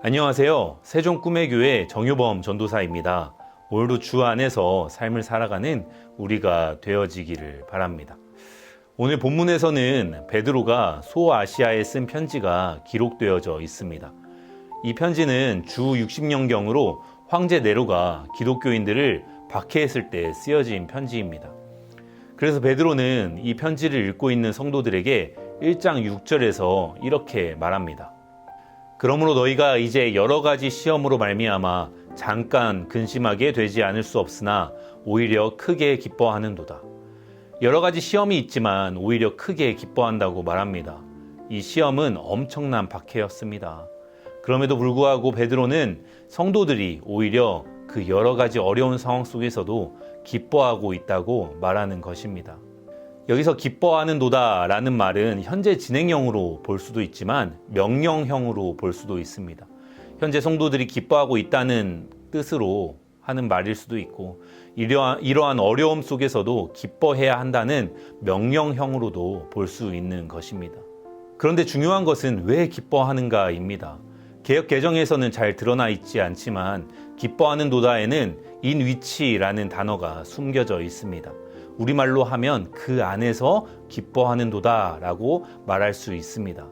안녕하세요. 세종 꿈의 교회 정효범 전도사입니다. 오늘도 주 안에서 삶을 살아가는 우리가 되어지기를 바랍니다. 오늘 본문에서는 베드로가 소아시아에 쓴 편지가 기록되어져 있습니다. 이 편지는 주 60년경으로 황제 네로가 기독교인들을 박해했을 때 쓰여진 편지입니다. 그래서 베드로는 이 편지를 읽고 있는 성도들에게 1장 6절에서 이렇게 말합니다. 그러므로 너희가 이제 여러 가지 시험으로 말미암아 잠깐 근심하게 되지 않을 수 없으나 오히려 크게 기뻐하는도다. 여러 가지 시험이 있지만 오히려 크게 기뻐한다고 말합니다. 이 시험은 엄청난 박해였습니다. 그럼에도 불구하고 베드로는 성도들이 오히려 그 여러 가지 어려운 상황 속에서도 기뻐하고 있다고 말하는 것입니다. 여기서 기뻐하는도다 라는 말은 현재 진행형으로 볼 수도 있지만 명령형으로 볼 수도 있습니다. 현재 성도들이 기뻐하고 있다는 뜻으로 하는 말일 수도 있고 이러한 어려움 속에서도 기뻐해야 한다는 명령형으로도 볼 수 있는 것입니다. 그런데 중요한 것은 왜 기뻐하는가입니다. 개역 개정에서는 잘 드러나 있지 않지만 기뻐하는도다에는 인위치라는 단어가 숨겨져 있습니다. 우리말로 하면 그 안에서 기뻐하는도다 라고 말할 수 있습니다.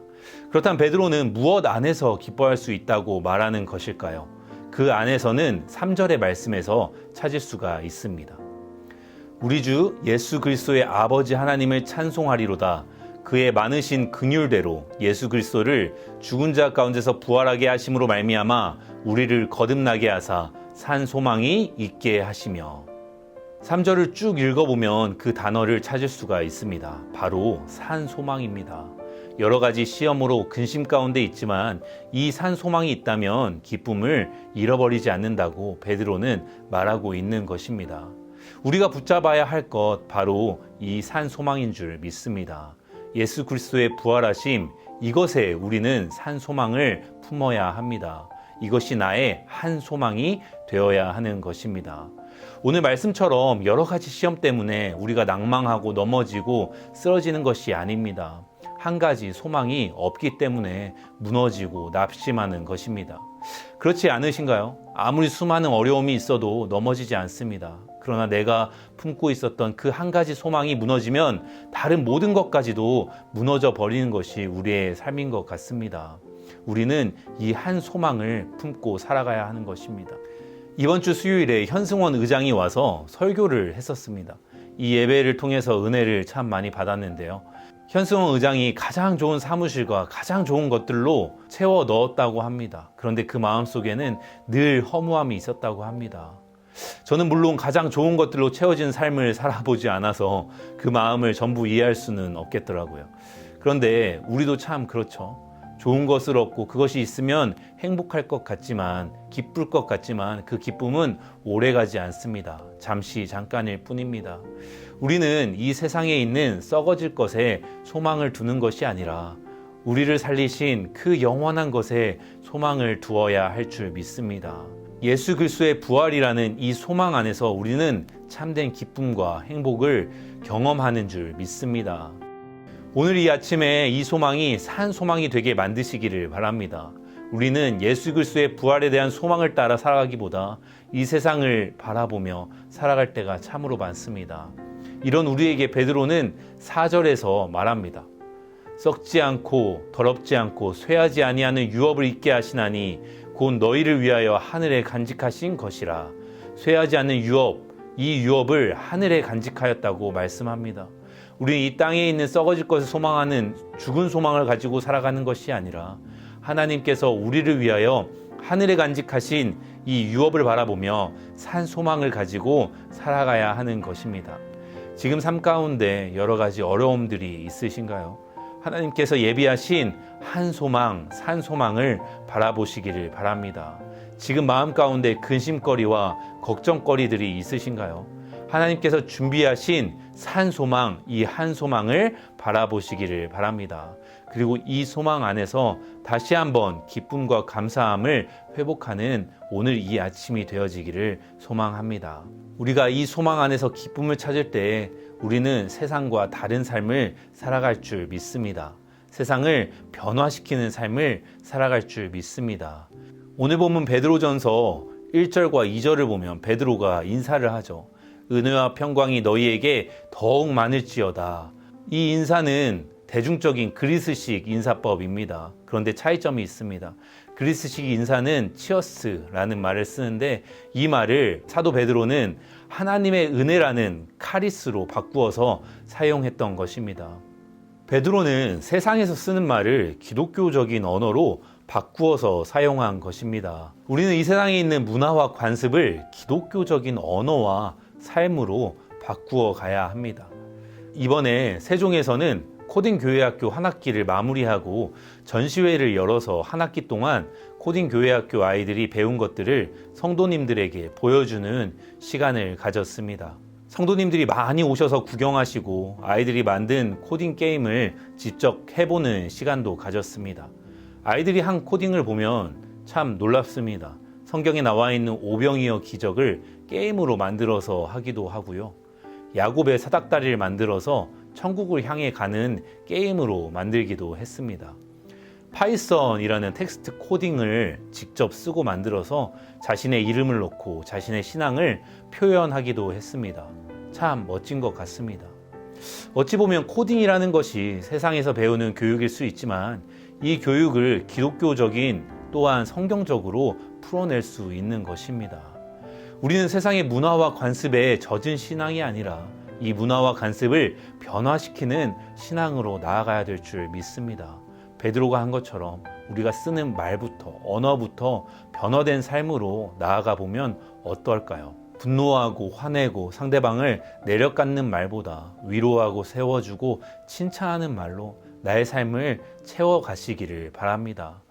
그렇다면 베드로는 무엇 안에서 기뻐할 수 있다고 말하는 것일까요? 그 안에서는 3절의 말씀에서 찾을 수가 있습니다. 우리 주 예수 그리스도의 아버지 하나님을 찬송하리로다. 그의 많으신 긍휼대로 예수 그리스도를 죽은 자 가운데서 부활하게 하심으로 말미암아 우리를 거듭나게 하사 산 소망이 있게 하시며. 3절을 쭉 읽어보면 그 단어를 찾을 수가 있습니다. 바로 산 소망입니다. 여러 가지 시험으로 근심 가운데 있지만 이 산 소망이 있다면 기쁨을 잃어버리지 않는다고 베드로는 말하고 있는 것입니다. 우리가 붙잡아야 할 것 바로 이 산 소망인 줄 믿습니다. 예수 그리스도의 부활하심, 이것에 우리는 산 소망을 품어야 합니다. 이것이 나의 한 소망이 되어야 하는 것입니다. 오늘 말씀처럼 여러 가지 시험 때문에 우리가 낭망하고 넘어지고 쓰러지는 것이 아닙니다. 한 가지 소망이 없기 때문에 무너지고 낙심하는 것입니다. 그렇지 않으신가요? 아무리 수많은 어려움이 있어도 넘어지지 않습니다. 그러나 내가 품고 있었던 그 한 가지 소망이 무너지면 다른 모든 것까지도 무너져 버리는 것이 우리의 삶인 것 같습니다. 우리는 이 한 소망을 품고 살아가야 하는 것입니다. 이번 주 수요일에 현승원 의장이 와서 설교를 했었습니다. 이 예배를 통해서 은혜를 참 많이 받았는데요. 현승원 의장이 가장 좋은 사무실과 가장 좋은 것들로 채워 넣었다고 합니다. 그런데 그 마음속에는 늘 허무함이 있었다고 합니다. 저는 물론 가장 좋은 것들로 채워진 삶을 살아보지 않아서 그 마음을 전부 이해할 수는 없겠더라고요. 그런데 우리도 참 그렇죠. 좋은 것을 얻고 그것이 있으면 행복할 것 같지만 기쁠 것 같지만 그 기쁨은 오래가지 않습니다. 잠깐일 뿐입니다. 우리는 이 세상에 있는 썩어질 것에 소망을 두는 것이 아니라 우리를 살리신 그 영원한 것에 소망을 두어야 할 줄 믿습니다. 예수 그리스도의 부활이라는 이 소망 안에서 우리는 참된 기쁨과 행복을 경험하는 줄 믿습니다. 오늘 이 아침에 이 소망이 산 소망이 되게 만드시기를 바랍니다. 우리는 예수 그리스도의 부활에 대한 소망을 따라 살아가기보다 이 세상을 바라보며 살아갈 때가 참으로 많습니다. 이런 우리에게 베드로는 4절에서 말합니다. 썩지 않고 더럽지 않고 쇠하지 아니하는 유업을 있게 하시나니 곧 너희를 위하여 하늘에 간직하신 것이라. 쇠하지 않는 유업, 이 유업을 하늘에 간직하였다고 말씀합니다. 우리는 이 땅에 있는 썩어질 것을 소망하는 죽은 소망을 가지고 살아가는 것이 아니라 하나님께서 우리를 위하여 하늘에 간직하신 이 유업을 바라보며 산 소망을 가지고 살아가야 하는 것입니다. 지금 삶 가운데 여러 가지 어려움들이 있으신가요? 하나님께서 예비하신 한 소망, 산 소망을 바라보시기를 바랍니다. 지금 마음 가운데 근심거리와 걱정거리들이 있으신가요? 하나님께서 준비하신 산 소망, 이 한 소망을 바라보시기를 바랍니다. 그리고 이 소망 안에서 다시 한번 기쁨과 감사함을 회복하는 오늘 이 아침이 되어지기를 소망합니다. 우리가 이 소망 안에서 기쁨을 찾을 때 우리는 세상과 다른 삶을 살아갈 줄 믿습니다. 세상을 변화시키는 삶을 살아갈 줄 믿습니다. 오늘 본문 베드로전서 1절과 2절을 보면 베드로가 인사를 하죠. 은혜와 평강이 너희에게 더욱 많을지어다. 이 인사는 대중적인 그리스식 인사법입니다. 그런데 차이점이 있습니다. 그리스식 인사는 치어스라는 말을 쓰는데 이 말을 사도 베드로는 하나님의 은혜라는 카리스로 바꾸어서 사용했던 것입니다. 베드로는 세상에서 쓰는 말을 기독교적인 언어로 바꾸어서 사용한 것입니다. 우리는 이 세상에 있는 문화와 관습을 기독교적인 언어와 삶으로 바꾸어 가야 합니다. 이번에 세종에서는 코딩 교회학교 한 학기를 마무리하고 전시회를 열어서 한 학기 동안 코딩 교회학교 아이들이 배운 것들을 성도님들에게 보여주는 시간을 가졌습니다. 성도님들이 많이 오셔서 구경하시고 아이들이 만든 코딩 게임을 직접 해보는 시간도 가졌습니다. 아이들이 한 코딩을 보면 참 놀랍습니다. 성경에 나와 있는 오병이어 기적을 게임으로 만들어서 하기도 하고요. 야곱의 사닥다리를 만들어서 천국을 향해 가는 게임으로 만들기도 했습니다. 파이썬이라는 텍스트 코딩을 직접 쓰고 만들어서 자신의 이름을 넣고 자신의 신앙을 표현하기도 했습니다. 참 멋진 것 같습니다. 어찌 보면 코딩이라는 것이 세상에서 배우는 교육일 수 있지만 이 교육을 기독교적인 또한 성경적으로 풀어낼 수 있는 것입니다. 우리는 세상의 문화와 관습에 젖은 신앙이 아니라 이 문화와 관습을 변화시키는 신앙으로 나아가야 될 줄 믿습니다. 베드로가 한 것처럼 우리가 쓰는 말부터 언어부터 변화된 삶으로 나아가 보면 어떨까요? 분노하고 화내고 상대방을 내려깎는 말보다 위로하고 세워주고 칭찬하는 말로 나의 삶을 채워가시기를 바랍니다.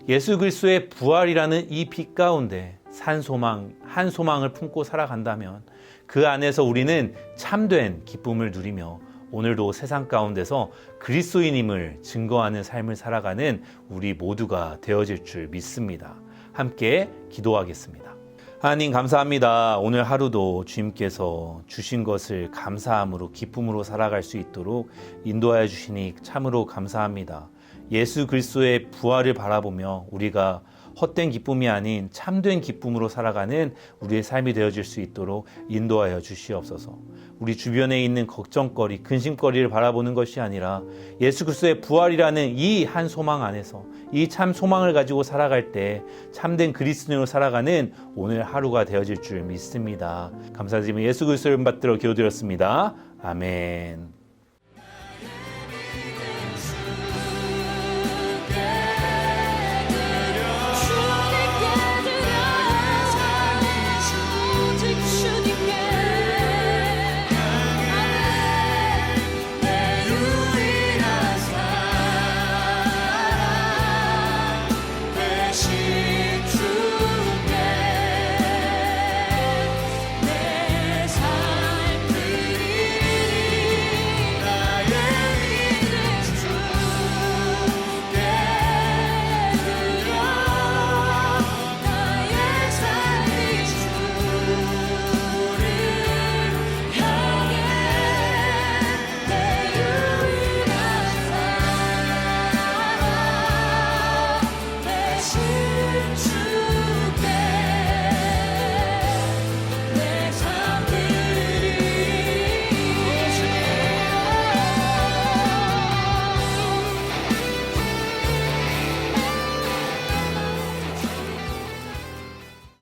예수 그리스도의 부활이라는 이 빛 가운데 한 소망을 품고 살아간다면 그 안에서 우리는 참된 기쁨을 누리며 오늘도 세상 가운데서 그리스도인임을 증거하는 삶을 살아가는 우리 모두가 되어질 줄 믿습니다. 함께 기도하겠습니다. 하나님 감사합니다. 오늘 하루도 주님께서 주신 것을 감사함으로 기쁨으로 살아갈 수 있도록 인도하여 주시니 참으로 감사합니다. 예수 그리스도의 부활을 바라보며 우리가 헛된 기쁨이 아닌 참된 기쁨으로 살아가는 우리의 삶이 되어질 수 있도록 인도하여 주시옵소서. 우리 주변에 있는 걱정거리, 근심거리를 바라보는 것이 아니라 예수 그리스도의 부활이라는 이 한 소망 안에서 이 참 소망을 가지고 살아갈 때 참된 그리스도인으로 살아가는 오늘 하루가 되어질 줄 믿습니다. 감사드리며 예수 그리스도를 받들어 기도드렸습니다. 아멘.